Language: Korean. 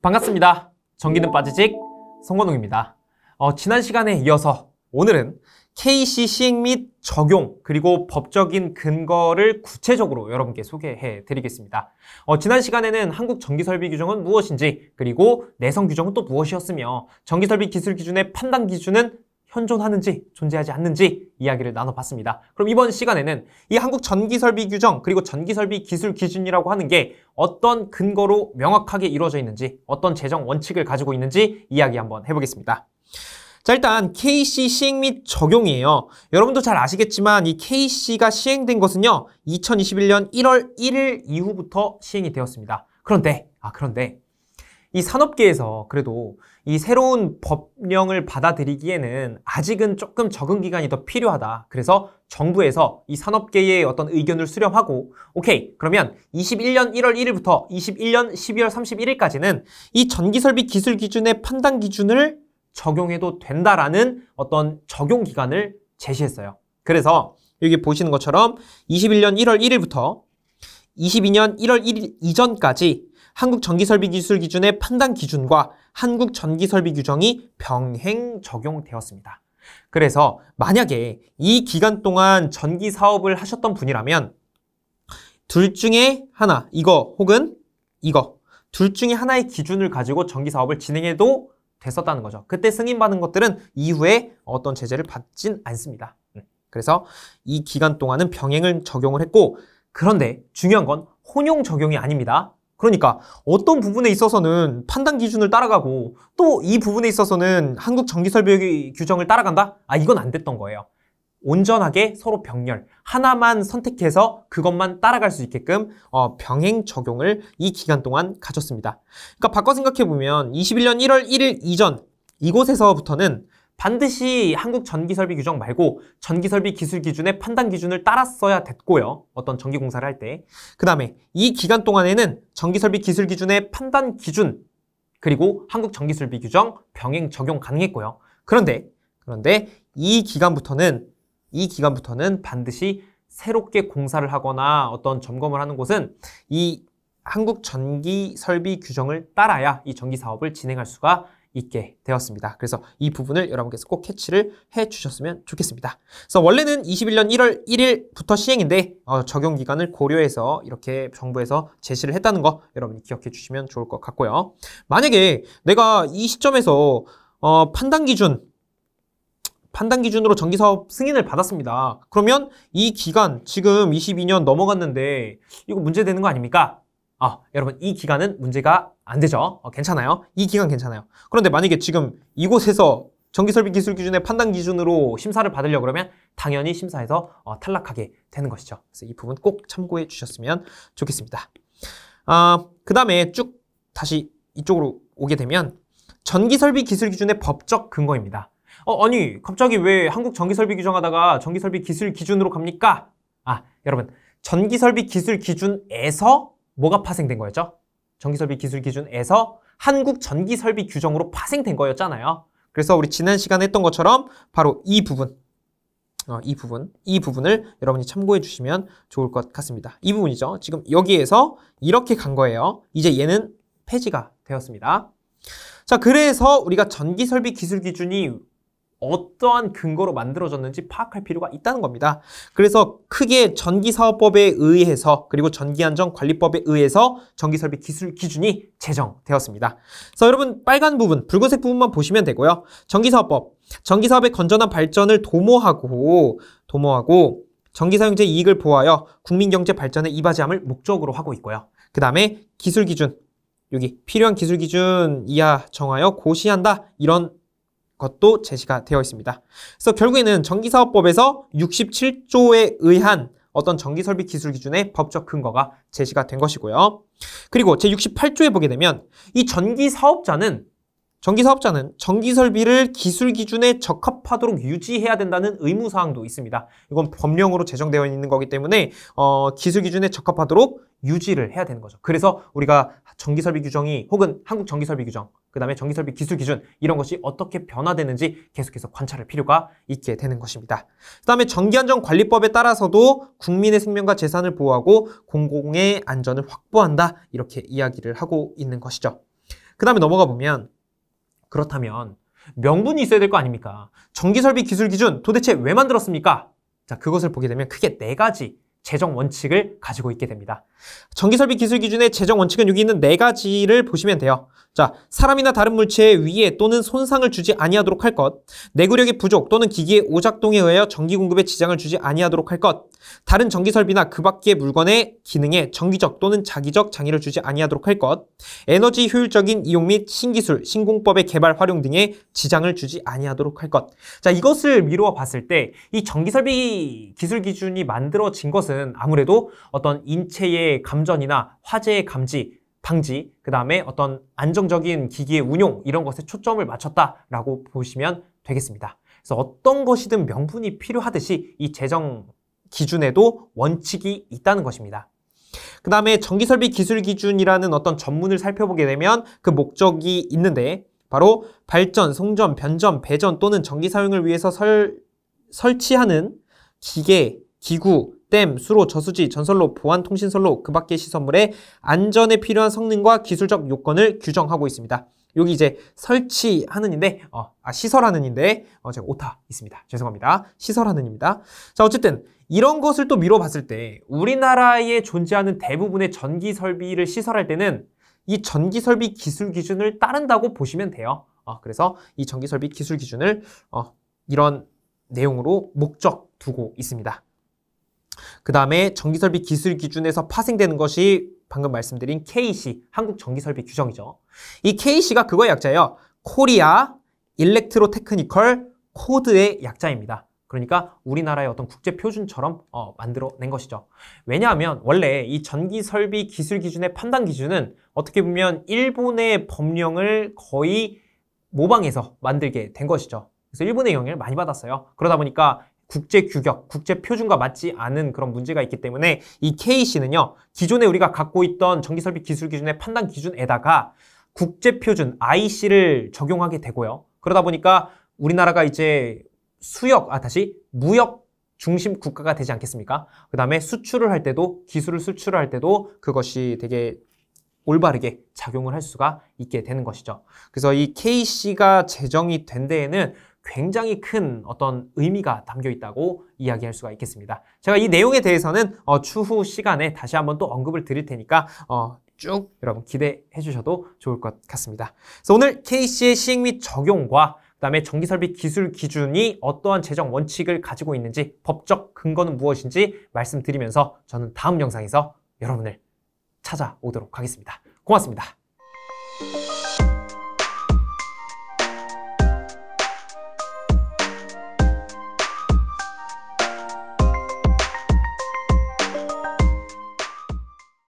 반갑습니다. 전기는 빠지직 성건웅입니다. 지난 시간에 이어서 오늘은 KC 시행 및 적용 그리고 법적인 근거를 구체적으로 여러분께 소개해 드리겠습니다. 지난 시간에는 한국전기설비 규정은 무엇인지 그리고 내성 규정은 또 무엇이었으며 전기설비 기술 기준의 판단 기준은 현존하는지 존재하지 않는지 이야기를 나눠봤습니다. 그럼 이번 시간에는 이 한국전기설비 규정 그리고 전기설비 기술 기준이라고 하는 게 어떤 근거로 명확하게 이루어져 있는지 어떤 재정 원칙을 가지고 있는지 이야기 한번 해보겠습니다. 자, 일단 KC 시행 및 적용이에요. 여러분도 잘 아시겠지만 이 KC가 시행된 것은요 2021년 1월 1일 이후부터 시행이 되었습니다. 그런데 이 산업계에서 그래도 이 새로운 법령을 받아들이기에는 아직은 조금 적응 기간이 더 필요하다. 그래서 정부에서 이 산업계의 어떤 의견을 수렴하고 오케이, 그러면 21년 1월 1일부터 21년 12월 31일까지는 이 전기설비 기술 기준의 판단 기준을 적용해도 된다라는 어떤 적용 기간을 제시했어요. 그래서 여기 보시는 것처럼 21년 1월 1일부터 22년 1월 1일 이전까지 한국전기설비 기술 기준의 판단 기준과 한국전기설비 규정이 병행 적용되었습니다. 그래서 만약에 이 기간 동안 전기 사업을 하셨던 분이라면 둘 중에 하나, 이거 혹은 이거 둘 중에 하나의 기준을 가지고 전기 사업을 진행해도 됐었다는 거죠. 그때 승인받은 것들은 이후에 어떤 제재를 받진 않습니다. 그래서 이 기간 동안은 병행을 적용을 했고, 그런데 중요한 건 혼용 적용이 아닙니다. 그러니까 어떤 부분에 있어서는 판단 기준을 따라가고 또 이 부분에 있어서는 한국전기설비 규정을 따라간다? 이건 안 됐던 거예요. 온전하게 서로 병렬, 하나만 선택해서 그것만 따라갈 수 있게끔 병행 적용을 이 기간 동안 가졌습니다. 그러니까 바꿔 생각해보면 21년 1월 1일 이전 이곳에서부터는 반드시 한국전기설비 규정 말고 전기설비 기술 기준의 판단 기준을 따랐어야 됐고요. 어떤 전기공사를 할 때. 그 다음에 이 기간 동안에는 전기설비 기술 기준의 판단 기준 그리고 한국전기설비 규정 병행 적용 가능했고요. 그런데 이 기간부터는 반드시 새롭게 공사를 하거나 어떤 점검을 하는 곳은 이 한국전기설비 규정을 따라야 이 전기사업을 진행할 수가 있게 되었습니다. 그래서 이 부분을 여러분께서 꼭 캐치를 해주셨으면 좋겠습니다. 그래서 원래는 21년 1월 1일부터 시행인데 적용 기간을 고려해서 이렇게 정부에서 제시를 했다는 거 여러분이 기억해 주시면 좋을 것 같고요. 만약에 내가 이 시점에서 판단 기준으로 전기사업 승인을 받았습니다. 그러면 이 기간 지금 22년 넘어갔는데 이거 문제되는 거 아닙니까? 여러분 이 기간은 문제가 안 되죠. 괜찮아요. 이 기간 괜찮아요. 그런데 만약에 지금 이곳에서 전기설비 기술 기준의 판단 기준으로 심사를 받으려고 그러면 당연히 심사에서 탈락하게 되는 것이죠. 그래서 이 부분 꼭 참고해 주셨으면 좋겠습니다. 그 다음에 쭉 다시 이쪽으로 오게 되면 전기설비 기술 기준의 법적 근거입니다. 아니 갑자기 왜 한국전기설비 규정하다가 전기설비 기술 기준으로 갑니까? 여러분 전기설비 기술 기준에서 뭐가 파생된 거였죠? 전기설비 기술 기준에서 한국전기설비 규정으로 파생된 거였잖아요. 그래서 우리 지난 시간에 했던 것처럼 바로 이 부분을 여러분이 참고해 주시면 좋을 것 같습니다. 이 부분이죠. 지금 여기에서 이렇게 간 거예요. 이제 얘는 폐지가 되었습니다. 자, 그래서 우리가 전기설비 기술 기준이 어떠한 근거로 만들어졌는지 파악할 필요가 있다는 겁니다. 그래서 크게 전기사업법에 의해서 그리고 전기안전관리법에 의해서 전기설비 기술 기준이 제정되었습니다. 그래서 여러분 빨간 부분, 붉은색 부분만 보시면 되고요. 전기사업법, 전기사업의 건전한 발전을 도모하고 전기사용자 이익을 보호하여 국민경제 발전에 이바지함을 목적으로 하고 있고요. 그 다음에 기술기준, 여기 필요한 기술기준 이하 정하여 고시한다, 이런 것도 제시가 되어 있습니다. 그래서 결국에는 전기사업법에서 67조에 의한 어떤 전기설비 기술 기준의 법적 근거가 제시가 된 것이고요. 그리고 제68조에 보게 되면 이 전기사업자는 전기설비를 기술 기준에 적합하도록 유지해야 된다는 의무사항도 있습니다. 이건 법령으로 제정되어 있는 거기 때문에 기술 기준에 적합하도록 유지를 해야 되는 거죠. 그래서 우리가 전기설비 규정이 혹은 한국전기설비 규정, 그 다음에 전기설비 기술 기준 이런 것이 어떻게 변화되는지 계속해서 관찰할 필요가 있게 되는 것입니다. 그 다음에 전기안전관리법에 따라서도 국민의 생명과 재산을 보호하고 공공의 안전을 확보한다, 이렇게 이야기를 하고 있는 것이죠. 그 다음에 넘어가 보면 그렇다면 명분이 있어야 될 거 아닙니까? 전기설비 기술 기준 도대체 왜 만들었습니까? 자, 그것을 보게 되면 크게 4가지 재정 원칙을 가지고 있게 됩니다. 전기설비 기술 기준의 재정 원칙은 여기 있는 4가지를 보시면 돼요. 자, 사람이나 다른 물체에 위해 또는 손상을 주지 아니하도록 할 것, 내구력의 부족 또는 기기의 오작동에 의하여 전기 공급에 지장을 주지 아니하도록 할 것, 다른 전기설비나 그 밖의 물건의 기능에 정기적 또는 자기적 장애를 주지 아니하도록 할 것, 에너지 효율적인 이용 및 신기술, 신공법의 개발, 활용 등에 지장을 주지 아니하도록 할 것. 자, 이것을 미루어 봤을 때 이 전기설비 기술 기준이 만들어진 것은 아무래도 어떤 인체의 감전이나 화재의 방지, 그 다음에 어떤 안정적인 기기의 운용 이런 것에 초점을 맞췄다라고 보시면 되겠습니다. 그래서 어떤 것이든 명분이 필요하듯이 이 재정 기준에도 원칙이 있다는 것입니다. 그 다음에 전기설비 기술 기준이라는 어떤 전문을 살펴보게 되면 그 목적이 있는데 바로 발전, 송전, 변전, 배전 또는 전기 사용을 위해서 설치하는 기계, 기구, 댐, 수로, 저수지, 전선로, 보안 통신선로, 그 밖의 시설물의 안전에 필요한 성능과 기술적 요건을 규정하고 있습니다. 여기 이제 설치하는인데, 시설하는인데, 제가 오타 있습니다. 죄송합니다. 시설하는입니다. 자, 어쨌든 이런 것을 또 미뤄봤을 때 우리나라에 존재하는 대부분의 전기 설비를 시설할 때는 이 전기 설비 기술 기준을 따른다고 보시면 돼요. 그래서 이 전기 설비 기술 기준을 이런 내용으로 목적 두고 있습니다. 그 다음에 전기설비 기술 기준에서 파생되는 것이 방금 말씀드린 KC, 한국전기설비 규정이죠. 이 KC가 그거의 약자예요. 코리아 일렉트로 테크니컬 코드의 약자입니다. 그러니까 우리나라의 어떤 국제 표준처럼 만들어낸 것이죠. 왜냐하면 원래 이 전기설비 기술 기준의 판단 기준은 어떻게 보면 일본의 법령을 거의 모방해서 만들게 된 것이죠. 그래서 일본의 영향을 많이 받았어요. 그러다 보니까 국제 규격, 국제 표준과 맞지 않은 그런 문제가 있기 때문에 이 KC는요, 기존에 우리가 갖고 있던 전기설비 기술 기준의 판단 기준에다가 국제 표준 IC를 적용하게 되고요. 그러다 보니까 우리나라가 이제 무역 중심 국가가 되지 않겠습니까? 그 다음에 수출을 할 때도, 기술을 수출을 할 때도 그것이 되게 올바르게 작용을 할 수가 있게 되는 것이죠. 그래서 이 KC가 제정이 된 데에는 굉장히 큰 어떤 의미가 담겨 있다고 이야기할 수가 있겠습니다. 제가 이 내용에 대해서는 추후 시간에 다시 한번 또 언급을 드릴 테니까 쭉 여러분 기대해 주셔도 좋을 것 같습니다. 그래서 오늘 KC의 시행 및 적용과 그다음에 전기설비 기술 기준이 어떠한 재정 원칙을 가지고 있는지, 법적 근거는 무엇인지 말씀드리면서 저는 다음 영상에서 여러분을 찾아오도록 하겠습니다. 고맙습니다.